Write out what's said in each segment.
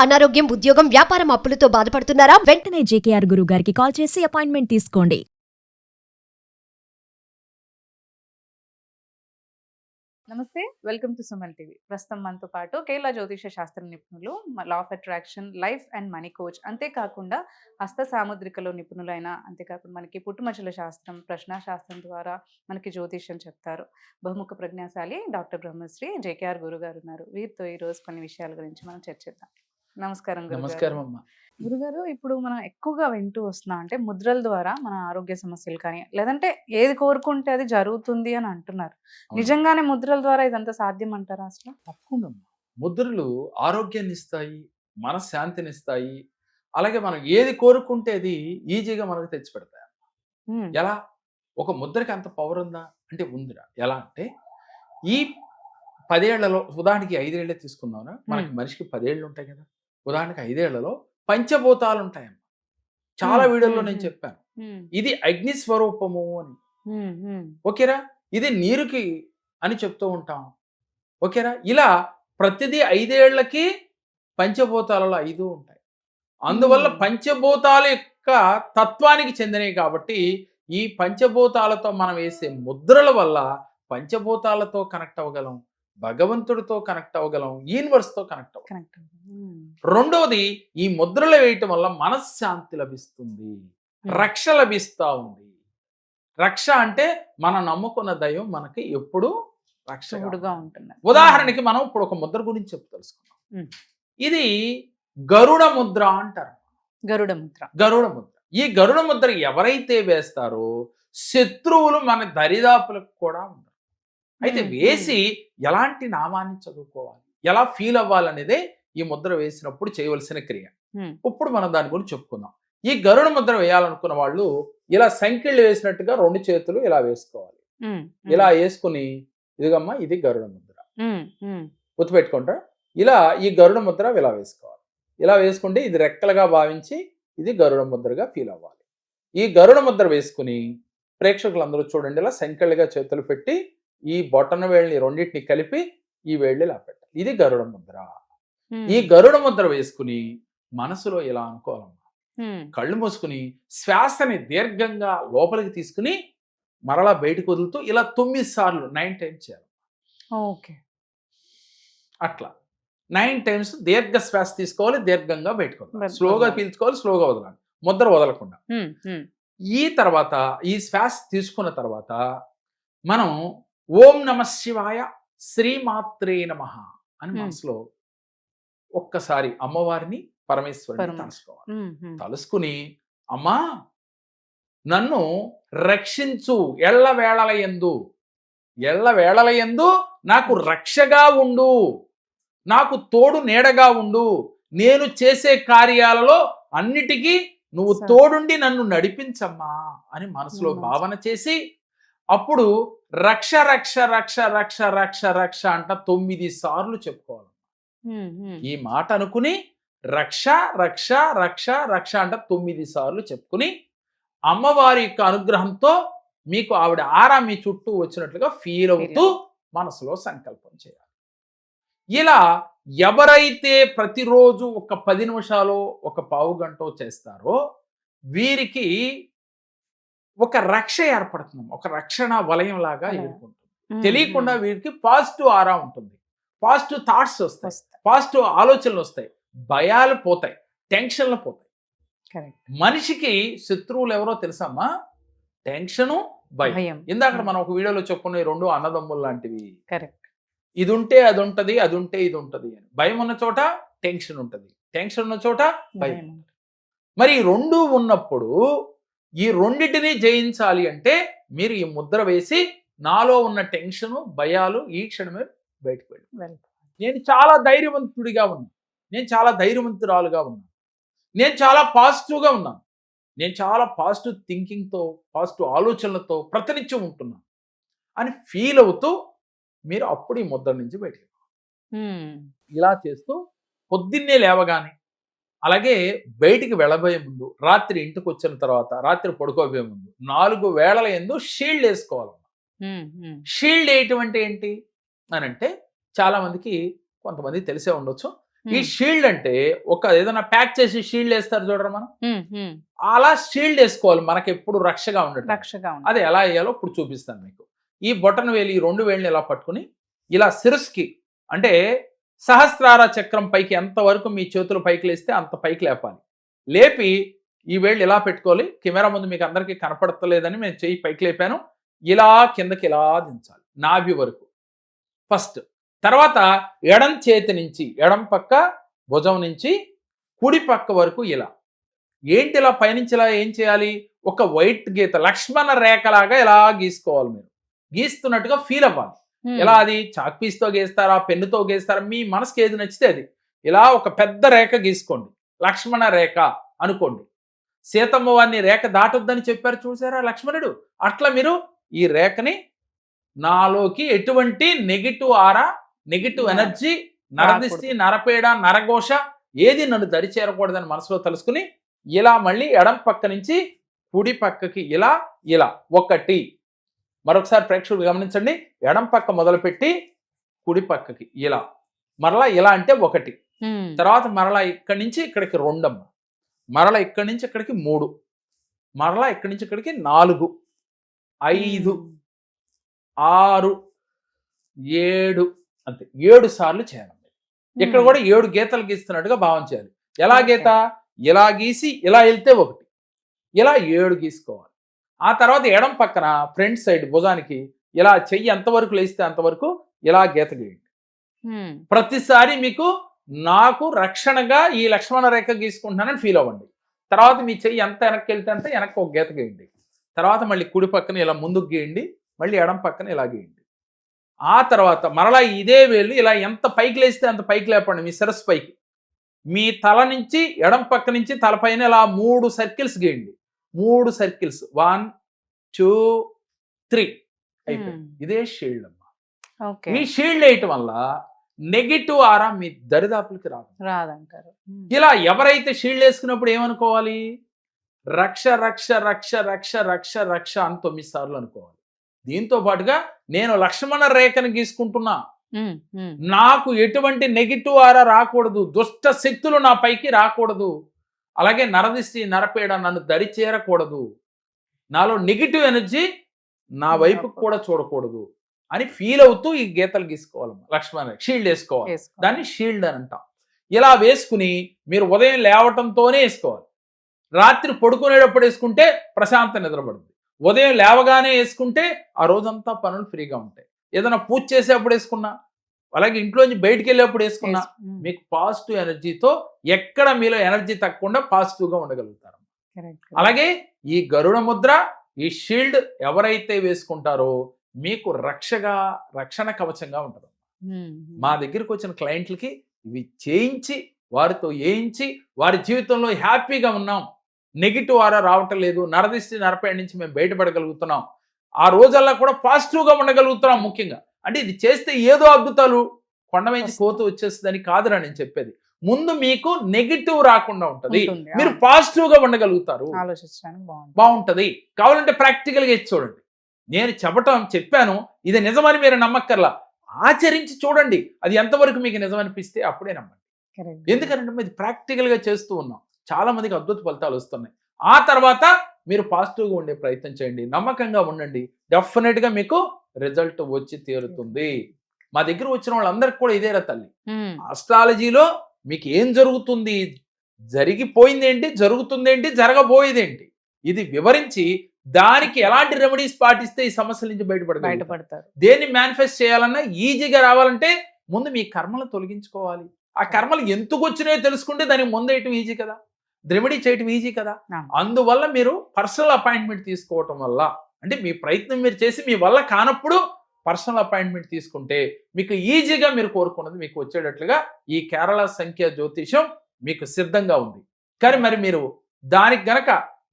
అనారోగ్యం, ఉద్యోగం, వ్యాపారం అప్పులతో బాధపడుతున్నారా? వెంటనే జేకేఆర్ గురువు గారికి కాల్ చేసి అపాయింట్మెంట్ తీసుకోండి. నమస్తే, వెల్కమ్ టు సుమన్ టీవీ. ప్రస్తుతం మనతో పాటు కేరళ జ్యోతిష శాస్త్ర నిపుణులు, law of attraction, life and money coach, అంతేకాకుండా హస్త సాముద్రికలో నిపుణులైన, అంతేకాకుండా మనకి పుట్టుమచ్చల శాస్త్రం, ప్రశ్నాశాస్త్రం ద్వారా మనకి జ్యోతిష్యం చెప్తారు బహుముఖ ప్రజ్ఞాశాలి డాక్టర్ బ్రహ్మశ్రీ జేకేఆర్ గురుగారు ఉన్నారు. వీరితో ఈరోజు కొన్ని విషయాల గురించి మనం చర్చిద్దాం. నమస్కారం నమస్కారం అమ్మ. గురుగారు, ఇప్పుడు మనం ఎక్కువగా వింటూ వస్తున్నాం అంటే ముద్రల ద్వారా మన ఆరోగ్య సమస్యలు కానీ, లేదంటే ఏది కోరుకుంటే అది జరుగుతుంది అని అంటున్నారు. నిజంగానే ముద్రల ద్వారా ఇదంతా సాధ్యం అంటారా అసలు? తప్పకుండా అమ్మ. ముద్రలు ఆరోగ్యాన్ని ఇస్తాయి, మనశ్శాంతిని ఇస్తాయి. అలాగే మనం ఏది కోరుకుంటే అది ఈజీగా మనకు తెచ్చి పెడతాయి. ఎలా? ఒక ముద్రకి అంత పవర్ ఉందా అంటే ఉందిరా. ఎలా అంటే ఈ 10 ఏళ్లలో, ఉదాహరణకి 5 ఏళ్లే తీసుకుందాం. మనకి మనిషికి 10 ఏళ్ళు ఉంటాయి కదా. ఉదాహరణకి 5 ఏళ్లలో పంచభూతాలు ఉంటాయమ్మ. చాలా వీడియోల్లో నేను చెప్పాను, ఇది అగ్ని స్వరూపము అని. ఓకేరా? ఇది నీరుకి అని చెప్తూ ఉంటాం. ఓకేరా? ఇలా ప్రతిదీ 5 ఏళ్లకి పంచభూతాలలో 5 ఉంటాయి. అందువల్ల పంచభూతాల యొక్క తత్వానికి చెందినవి కాబట్టి ఈ పంచభూతాలతో మనం వేసే ముద్రల వల్ల పంచభూతాలతో కనెక్ట్ అవ్వగలం, భగవంతుడితో కనెక్ట్ అవ్వగలం, యూనివర్స్తో కనెక్ట్ అవ్వగలం. రెండోది, ఈ ముద్రలు వేయటం వల్ల మనశ్శాంతి లభిస్తుంది, రక్ష లభిస్తూ ఉంది. రక్ష అంటే మనం నమ్ముకున్న దైవం మనకి ఎప్పుడు రక్షకుడుగా ఉంటుంది. ఉదాహరణకి మనం ఇప్పుడు ఒక ముద్ర గురించి తెలుసుకున్నాం. ఇది గరుడ ముద్ర అంటారు. గరుడ ముద్ర. గరుడ ముద్ర. ఈ గరుడ ముద్ర ఎవరైతే వేస్తారో శత్రువులు మన దరిదాపులకు కూడా ఉండరు. అయితే వేసి ఎలాంటి నామాన్ని చదువుకోవాలి, ఎలా ఫీల్ అవ్వాలనేదే ఈ ముద్ర వేసినప్పుడు చేయవలసిన క్రియ. ఇప్పుడు మనం దాని గురించి చెప్పుకుందాం. ఈ గరుడ ముద్ర వేయాలనుకున్న వాళ్ళు ఇలా సంఖ్యలు వేసినట్టుగా 2 చేతులు ఇలా వేసుకోవాలి. ఇలా వేసుకుని, ఇదిగమ్మా ఇది గరుడ ముద్ర, గుర్తుపెట్టుకుంటారా? ఇలా ఈ గరుడ ముద్ర ఇలా వేసుకోవాలి. ఇలా వేసుకుంటే ఇది రెక్కలుగా భావించి ఇది గరుడ ముద్రగా ఫీల్ అవ్వాలి. ఈ గరుడ ముద్ర వేసుకుని ప్రేక్షకులందరూ చూడండి, ఇలా సంఖ్యలుగా చేతులు పెట్టి ఈ బొటన వేళ్ళని రెండింటిని కలిపి ఈ వేళ్ళు ఇలా పెట్టాలి. ఇది గరుడ ముద్ర. ఈ గరుడ ముద్ర వేసుకుని మనసులో ఇలా అనుకోవాలమ్మా. కళ్ళు మూసుకుని శ్వాసని దీర్ఘంగా లోపలికి తీసుకుని మరలా బయటకు వదులుతూ ఇలా 9 సార్లు 9 టైమ్స్ చేయాలి. ఓకే, అట్లా 9 టైమ్స్ దీర్ఘ శ్వాస తీసుకోవాలి, దీర్ఘంగా బయటకు వదలాలి. స్లోగా పీల్చుకోవాలి, స్లోగా వదలాలి, ముద్ర వదలకుండా. ఈ తర్వాత ఈ శ్వాస తీసుకున్న తర్వాత మనం ఓం నమ శివాయ శ్రీమాత్రే నమః అని మనసులో ఒక్కసారి అమ్మవారిని, పరమేశ్వరుని తలుసుకోవాలి. తలుసుకుని, అమ్మా నన్ను రక్షించు, ఎళ్ళవేళలయందు నాకు రక్షగా ఉండు, నాకు తోడు నీడగా ఉండు, నేను చేసే కార్యాలలో అన్నిటికీ నువ్వు తోడుండి నన్ను నడిపించమ్మా అని మనసులో భావన చేసి, అప్పుడు రక్ష రక్ష రక్ష రక్ష రక్ష రక్ష అంట 9 సార్లు చెప్పుకోవాలి. ఈ మాట అనుకుని రక్ష రక్ష రక్ష రక్ష అంట 9 సార్లు చెప్పుకుని అమ్మవారి యొక్క అనుగ్రహంతో మీకు ఆవిడ ఆరా మీ చుట్టూ వచ్చినట్లుగా ఫీల్ అవుతూ మనసులో సంకల్పం చేయాలి. ఇలా ఎవరైతే ప్రతిరోజు ఒక 10 నిమిషాలు, ఒక పావు గంట చేస్తారో వీరికి ఒక రక్ష ఏర్పడుతుంది, ఒక రక్షణ వలయం లాగా ఏర్పడుతుంది. తెలియకుండా వీరికి పాజిటివ్ ఆరా ఉంటుంది, పాజిటివ్ థాట్స్ వస్తాయి, పాజిటివ్ ఆలోచనలు వస్తాయి, భయాలు పోతాయి, టెన్షన్లు పోతాయి. మనిషికి శత్రువులు ఎవరో తెలుసమ్మా? టెన్షను, భయం. ఇందాక మనం ఒక వీడియోలో చెప్పుకునే 2 అన్నదమ్ములు లాంటివి. ఇది ఉంటే అది ఉంటది, అది ఉంటే ఇది ఉంటది అని. భయం ఉన్న చోట టెన్షన్ ఉంటది, టెన్షన్ ఉన్న చోట భయం. మరి 2 ఉన్నప్పుడు ఈ రెండింటినీ జయించాలి అంటే మీరు ఈ ముద్ర వేసి నాలో ఉన్న టెన్షను, భయాలు ఈ క్షణమే బయటకు వెళ్ళి, నేను చాలా ధైర్యవంతుడిగా ఉన్నాను, నేను చాలా ధైర్యవంతురాలుగా ఉన్నాను, నేను చాలా పాజిటివ్గా ఉన్నాను, నేను చాలా పాజిటివ్ థింకింగ్తో, పాజిటివ్ ఆలోచనలతో ప్రతినిత్యం ఉంటున్నాను అని ఫీల్ అవుతూ మీరు అప్పుడు ఈ ముద్ర నుంచి బయటకు ఇలా చేస్తూ పొద్దున్నే లేవగానే, అలాగే బయటికి వెళ్ళబోయే ముందు, రాత్రి ఇంటికి వచ్చిన తర్వాత, రాత్రి పడుకోబోయే ముందు 4 వేళల యందు షీల్డ్ వేసుకోవాలి. షీల్డ్ వేయటం అంటే ఏంటి అని అంటే చాలా మందికి, కొంతమంది తెలిసే ఉండొచ్చు, ఈ షీల్డ్ అంటే ఒక ఏదైనా ప్యాక్ చేసి షీల్డ్ వేస్తారు చూడరా మనం, ఉమ్. అలా షీల్డ్ వేసుకోవాలి మనకి ఎప్పుడు రక్షగా ఉండటం. రక్షగా ఉంది. అది ఎలా వేయాలో ఇప్పుడు చూపిస్తాను మీకు. ఈ బొటన వేలు, ఈ 2 వేళ్ళని ఇలా పట్టుకుని ఇలా శిరస్సుకి, అంటే సహస్రార చక్రం పైకి ఎంతవరకు మీ చేతులు పైకి లేస్తే అంత పైకి లేపాలి. లేపి ఈ వేళ్ళు ఇలా పెట్టుకోవాలి. కెమెరా ముందు మీకు అందరికీ కనపడతలేదని నేను చెయ్యి పైకి లేపాను. ఇలా కిందకి ఇలా దించాలి నాభి వరకు ఫస్ట్. తర్వాత ఎడం చేతి నుంచి, ఎడం పక్క భుజం నుంచి కుడి పక్క వరకు ఇలా. ఏంటి ఇలా పైనుంచి ఇలా ఏం చేయాలి? ఒక వైట్ గీత, లక్ష్మణ రేఖలాగా ఇలా గీసుకోవాలి. మీరు గీస్తున్నట్టుగా ఫీల్ అవ్వాలి. ఎలా అది చాక్ పీస్తో గీస్తారా, పెన్నుతో గీస్తారా, మీ మనసుకి ఏది నచ్చితే అది. ఇలా ఒక పెద్ద రేఖ గీసుకోండి, లక్ష్మణ రేఖ అనుకోండి. సీతమ్మ వారిని రేఖ దాటొద్దని చెప్పారు చూసారా లక్ష్మణుడు, అట్లా మీరు ఈ రేఖని నాలోకి ఎటువంటి నెగిటివ్ ఆరా, నెగిటివ్ ఎనర్జీ, నరదిష్టి, నరపేడ, నరఘోష ఏది నన్ను దరి చేరకూడదని మనసులో తెలుసుకుని ఇలా మళ్ళీ ఎడం పక్క నుంచి కుడి పక్కకి ఇలా ఇలా ఒకటి. మరొకసారి ప్రేక్షకులు గమనించండి, ఎడం పక్క మొదలుపెట్టి కుడి పక్కకి ఇలా, మరలా ఇలా అంటే ఒకటి. తర్వాత మరలా ఇక్కడి నుంచి ఇక్కడికి 2 అమ్మ, మరలా ఇక్కడి నుంచి ఇక్కడికి 3, మరలా ఇక్కడి నుంచి ఇక్కడికి 4, 5, 6, 7, అంతే 7 సార్లు చేయాలి. ఇక్కడ కూడా 7 గీతలు గీస్తున్నట్టుగా భావం చేయాలి. ఎలా గీత? ఇలా గీసి ఇలా వెళ్తే 1, ఇలా 7 గీసుకోవాలి. ఆ తర్వాత ఎడం పక్కన ఫ్రంట్ సైడ్ భుజానికి ఇలా చెయ్యి ఎంతవరకు లేస్తే అంతవరకు ఇలా గీత గీయండి. ప్రతిసారి మీకు నాకు రక్షణగా ఈ లక్ష్మణ రేఖ గీసుకుంటున్నానని ఫీల్ అవ్వండి. తర్వాత మీ చెయ్యి ఎంత వెనక్కి వెళ్తే అంతే వెనక్కి ఒక గీత గీయండి. తర్వాత మళ్ళీ కుడి పక్కన ఇలా ముందుకు గీయండి, మళ్ళీ ఎడం పక్కన ఇలా గీయండి. ఆ తర్వాత మరలా ఇదే వేలు ఇలా ఎంత పైకి లేస్తే అంత పైకి లేపండి, మీ శిరస్సు పైకి. మీ తల నుంచి ఎడం పక్క నుంచి తలపైన ఇలా 3 సర్కిల్స్ గీయండి. 3 సర్కిల్స్, 1, 2, 3 అయిపోయింది. ఇదే షీల్డ్ అమ్మా. ఈ షీల్డ్ వేయటం వల్ల నెగిటివ్ ఆరా మీ దరిదాపులకి రాదంటారు. ఇలా ఎవరైతే షీల్డ్ వేసుకున్నప్పుడు ఏమనుకోవాలి? రక్ష రక్ష రక్ష రక్ష రక్ష రక్ష అని 9 సార్లు అనుకోవాలి. దీంతో పాటుగా నేను లక్ష్మణ రేఖను గీసుకుంటున్నా, నాకు ఎటువంటి నెగిటివ్ ఆరా రాకూడదు, దుష్ట శక్తులు నా పైకి రాకూడదు, అలాగే నరదిష్టి, నరపేడ నన్ను దరి చేరకూడదు, నాలో నెగిటివ్ ఎనర్జీ నా వైపు కూడా చూడకూడదు అని ఫీల్ అవుతూ ఈ గీతలు గీసుకోవాలి. లక్ష్మణ షీల్డ్ వేసుకోవాలి. దాన్ని షీల్డ్ అని అంటాం. ఇలా వేసుకుని మీరు ఉదయం లేవటంతోనే వేసుకోవాలి. రాత్రి పడుకునేటప్పుడు వేసుకుంటే ప్రశాంత నిద్రపడుతుంది. ఉదయం లేవగానే వేసుకుంటే ఆ రోజంతా పనులు ఫ్రీగా ఉంటాయి. ఏదైనా పూజ చేసేప్పుడు వేసుకున్నా, అలాగే ఇంట్లోంచి బయటికి వెళ్ళేప్పుడు వేసుకున్నా మీకు పాజిటివ్ ఎనర్జీతో ఎక్కడ మీలో ఎనర్జీ తగ్గకుండా పాజిటివ్గా ఉండగలుగుతారు. అలాగే ఈ గరుడ ముద్ర, ఈ షీల్డ్ ఎవరైతే వేసుకుంటారో మీకు రక్షణ కవచంగా ఉంటుంది. మా దగ్గరికి వచ్చిన క్లయింట్లకి ఇవి చేయించి, వారితో వేయించి వారి జీవితంలో హ్యాపీగా ఉన్నాం, నెగిటివ్ ఆరా రావటం లేదు, నరదిష్టి, నరపేడ నుంచి మేము బయటపడగలుగుతున్నాం, ఆ రోజల్లా కూడా పాజిటివ్గా ఉండగలుగుతున్నాం. ముఖ్యంగా అంటే ఇది చేస్తే ఏదో అద్భుతాలు కొండ మీద కోత వచ్చేస్తుందని కాదురా నేను చెప్పేది. ముందు మీకు నెగిటివ్ రాకుండా ఉంటది, మీరు పాజిటివ్ గా ఉండగలుగుతారు, బాగుంటది. కావాలంటే ప్రాక్టికల్ గా చూడండి. నేను చెప్పాను ఇది నిజమని మీరు నమ్మక్కర్లా, ఆచరించి చూడండి. అది ఎంతవరకు మీకు నిజమనిపిస్తే అప్పుడే నమ్మండి. ఎందుకంటే ఇది ప్రాక్టికల్ గా చేస్తూ ఉన్నాం, చాలా మందికి అద్భుత ఫలితాలు వస్తున్నాయి. ఆ తర్వాత మీరు పాజిటివ్గా ఉండే ప్రయత్నం చేయండి, నమ్మకంగా ఉండండి, డెఫినెట్ గా మీకు రిజల్ట్ వచ్చి తీరుతుంది. మా దగ్గర వచ్చిన వాళ్ళందరికీ కూడా ఇదేరా తల్లి, ఆస్ట్రాలజీలో మీకు ఏం జరుగుతుంది, జరిగిపోయింది ఏంటి, జరుగుతుంది ఏంటి, జరగబోయేదేంటి, ఇది వివరించి దానికి ఎలాంటి రెమెడీస్ పాటిస్తే ఈ సమస్యల నుంచి బయటపడతారు. దేన్ని మేనిఫెస్ట్ చేయాలన్నా ఈజీగా రావాలంటే ముందు మీ కర్మలు తొలగించుకోవాలి. ఆ కర్మలు ఎందుకు వచ్చినాయో తెలుసుకుంటే దానికి ముందేయటం ఈజీ కదా, రెమెడీ చేయటం ఈజీ కదా. అందువల్ల మీరు పర్సనల్ అపాయింట్మెంట్ తీసుకోవటం వల్ల, అంటే మీ ప్రయత్నం మీరు చేసి మీ వల్ల కానప్పుడు పర్సనల్ అపాయింట్మెంట్ తీసుకుంటే మీకు ఈజీగా మీరు కోరుకున్నది మీకు వచ్చేటట్లుగా ఈ కేరళ సంఖ్య జ్యోతిషం మీకు సిద్ధంగా ఉంది. కానీ మరి మీరు దానికి గనక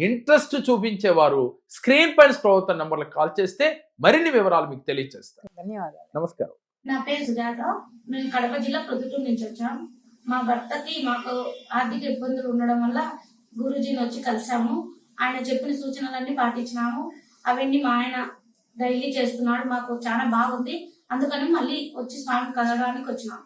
ఇంట్రెస్ట్ చూపించేవారు స్క్రీన్ పైన స్క్రోల్ అవుతున్న నంబర్లకు కాల్ చేస్తే మరిన్ని వివరాలు మీకు తెలియజేస్తారు. ధన్యవాదాలు. నమస్కారం. నా పేరు సుజాత. మేము కడప జిల్లా ప్రొద్దుటూరు నుంచి వచ్చాం. మా భర్తకి మాకు ఆర్థిక ఇబ్బందులు ఉండడం వల్ల గురూజీని వచ్చి కలిసాము. ఆయన చెప్పిన సూచనలన్నీ పాటించినాము. అవన్నీ మా ఆయన డైలీ చేస్తున్నాడు. మాకు చాలా బాగుంది. అందుకని మళ్ళీ వచ్చి స్వామిని కలవడానికి వచ్చినాం.